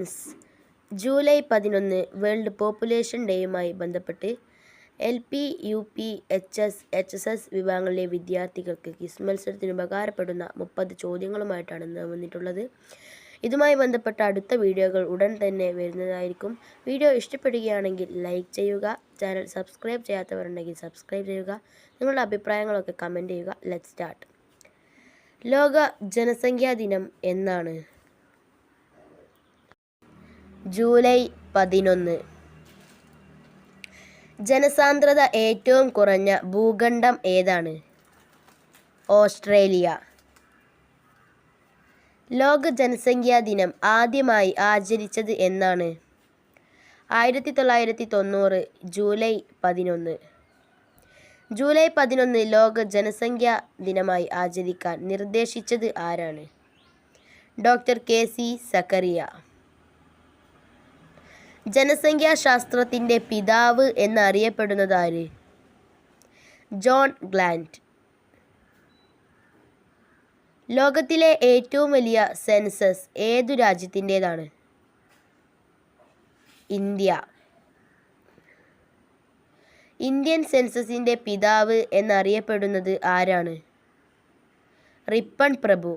Friends, July 11 world population ഡേയുമായി ബന്ധപ്പെട്ട് LP, UP, HS, HSS വിഭാഗങ്ങളിലെ വിദ്യാർത്ഥികൾക്ക് ക്വിസ് മത്സരത്തിന് ഉപകാരപ്പെടുന്ന 30 ചോദ്യങ്ങളുമായിട്ടാണ് ഇന്ന് വന്നിട്ടുള്ളത്. ഇതുമായി ബന്ധപ്പെട്ട അടുത്ത വീഡിയോകൾ ഉടൻ തന്നെ വരുന്നതായിരിക്കും. വീഡിയോ ഇഷ്ടപ്പെടുകയാണെങ്കിൽ ലൈക്ക് ചെയ്യുക. ചാനൽ സബ്സ്ക്രൈബ് ചെയ്യാത്തവരുണ്ടെങ്കിൽ സബ്സ്ക്രൈബ് ചെയ്യുക. നിങ്ങളുടെ അഭിപ്രായങ്ങളൊക്കെ കമൻറ്റ് ചെയ്യുക. Let's start. ലോക ജനസംഖ്യാ ദിനം എന്നാണ്? ജൂലൈ 11. ജനസാന്ദ്രത ഏറ്റവും കുറഞ്ഞ ഭൂഖണ്ഡം ഏതാണ്? ഓസ്ട്രേലിയ. ലോക ജനസംഖ്യാ ദിനം ആദ്യമായി ആചരിച്ചത് എന്നാണ്? 1990 ജൂലൈ 11. ജൂലൈ 11 ലോക ജനസംഖ്യാ ദിനമായി ആചരിക്കാൻ നിർദ്ദേശിച്ചത് ആരാണ്? Doctor KC Zacharia. ജനസംഖ്യാശാസ്ത്രത്തിൻ്റെ പിതാവ് എന്നറിയപ്പെടുന്നതാര്? John gland. ലോകത്തിലെ ഏറ്റവും വലിയ സെൻസസ് ഏതു രാജ്യത്തിൻ്റേതാണ്? ഇന്ത്യ. ഇന്ത്യൻ സെൻസസിൻ്റെ പിതാവ് എന്നറിയപ്പെടുന്നത് ആരാണ്? റിപ്പൺ പ്രഭു.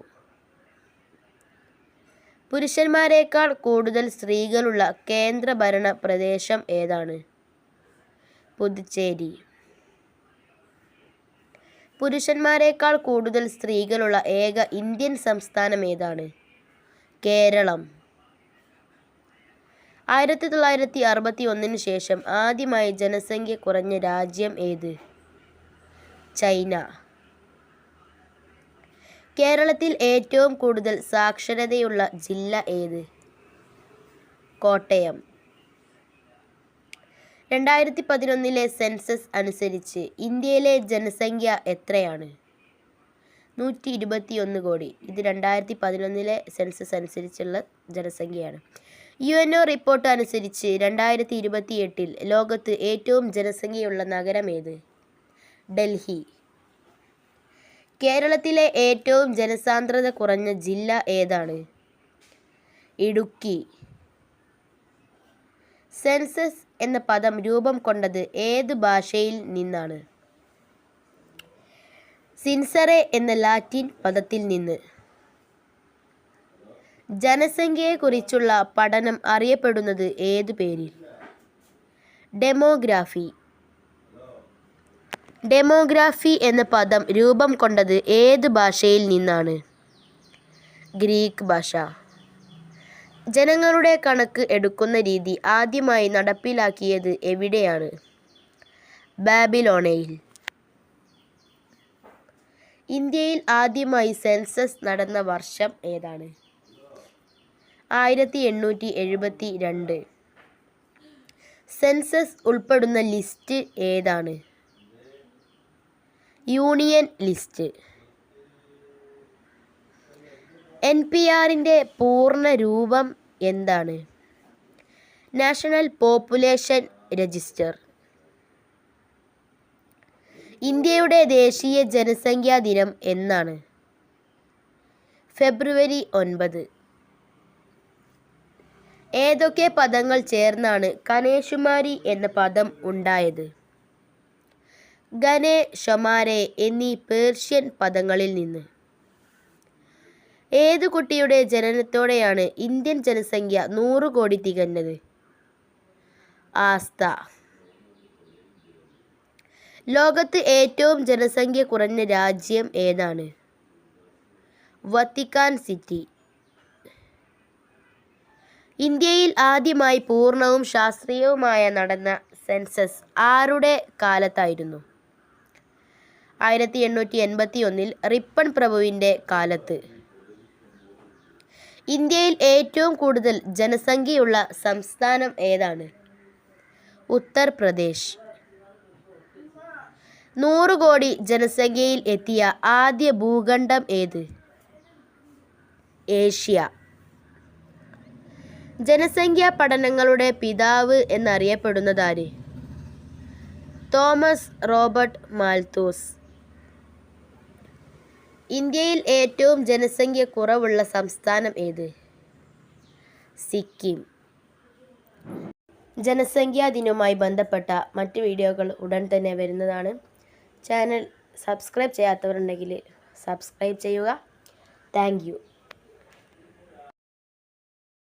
പുരുഷന്മാരെക്കാൾ കൂടുതൽ സ്ത്രീകളുള്ള കേന്ദ്രഭരണ പ്രദേശം ഏതാണ്? പുതുച്ചേരി. പുരുഷന്മാരെക്കാൾ കൂടുതൽ സ്ത്രീകളുള്ള ഏക ഇന്ത്യൻ സംസ്ഥാനം ഏതാണ്? കേരളം. 1961 ശേഷം ആദ്യമായി ജനസംഖ്യ കുറഞ്ഞ രാജ്യം ഏത്? ചൈന. കേരളത്തിൽ ഏറ്റവും കൂടുതൽ സാക്ഷരതയുള്ള ജില്ല ഏത്? കോട്ടയം. 2011 സെൻസസ് അനുസരിച്ച് ഇന്ത്യയിലെ ജനസംഖ്യ എത്രയാണ്? 121 കോടി. ഇത് 2011 സെൻസസ് അനുസരിച്ചുള്ള ജനസംഖ്യയാണ്. UNO റിപ്പോർട്ട് അനുസരിച്ച് 2028 ലോകത്ത് ഏറ്റവും ജനസംഖ്യയുള്ള നഗരം ഏത്? ഡൽഹി. കേരളത്തിലെ ഏറ്റവും ജനസാന്ദ്രത കുറഞ്ഞ ജില്ല ഏതാണ്? ഇടുക്കി. സെൻസസ് എന്ന പദം രൂപം കൊണ്ടത് ഏത് ഭാഷയിൽ നിന്നാണ്? സിൻസറെ എന്ന ലാറ്റിൻ പദത്തിൽ നിന്ന്. ജനസംഖ്യയെക്കുറിച്ചുള്ള പഠനം അറിയപ്പെടുന്നത് ഏതു പേരിൽ? ഡെമോഗ്രാഫി. ഡെമോഗ്രാഫി എന്ന പദം രൂപം കൊണ്ടത് ഏത് ഭാഷയിൽ നിന്നാണ്? ഗ്രീക്ക് ഭാഷ. ജനങ്ങളുടെ കണക്ക് എടുക്കുന്ന രീതി ആദ്യമായി നടപ്പിലാക്കിയത് എവിടെയാണ്? ബാബിലോണയിൽ. ഇന്ത്യയിൽ ആദ്യമായി സെൻസസ് നടന്ന വർഷം ഏതാണ്? 1872. സെൻസസ് ഉൾപ്പെടുന്ന ലിസ്റ്റ് ഏതാണ്? Union list. NPRൻ്റെ പൂർണ്ണ രൂപം എന്താണ്? National population register. ഇന്ത്യയുടെ ദേശീയ ജനസംഖ്യാ ദിനം എന്നാണ്? ഫെബ്രുവരി 9. ഏതൊക്കെ പദങ്ങൾ ചേർന്നാണ് കനേഷുമാരി എന്ന പദം ഉണ്ടായത്? ഗനെ, ഷൊമാരെ എന്നീ പേർഷ്യൻ പദങ്ങളിൽ നിന്ന്. ഏതു കുട്ടിയുടെ ജനനത്തോടെയാണ് ഇന്ത്യൻ ജനസംഖ്യ 100 കോടി തികഞ്ഞത്? ആസ്ത. ലോകത്ത് ഏറ്റവും ജനസംഖ്യ കുറഞ്ഞ രാജ്യം ഏതാണ്? Vatican city. ഇന്ത്യയിൽ ആദ്യമായി പൂർണ്ണവും ശാസ്ത്രീയവുമായ നടന്ന സെൻസസ് ആരുടെ കാലത്തായിരുന്നു? 1881 റിപ്പൺ പ്രഭുവിൻ്റെ കാലത്ത്. ഇന്ത്യയിൽ ഏറ്റവും കൂടുതൽ ജനസംഖ്യയുള്ള സംസ്ഥാനം ഏതാണ്? ഉത്തർപ്രദേശ്. 100 കോടി ജനസംഖ്യയിൽ എത്തിയ ആദ്യ ഭൂഖണ്ഡം ഏത്? ഏഷ്യ. ജനസംഖ്യാ പഠനങ്ങളുടെ പിതാവ് എന്നറിയപ്പെടുന്നതാര്? Thomas Robert Malthus. ഇന്ത്യയിൽ ഏറ്റവും ജനസംഖ്യ കുറവുള്ള സംസ്ഥാനം ഏത്? സിക്കിം. ജനസംഖ്യാ ദിനവുമായി ബന്ധപ്പെട്ട മറ്റ് വീഡിയോകൾ ഉടൻ തന്നെ വരുന്നതാണ്. ചാനൽ സബ്സ്ക്രൈബ് ചെയ്യാത്തവരുണ്ടെങ്കിൽ സബ്സ്ക്രൈബ് ചെയ്യുക. Thank you.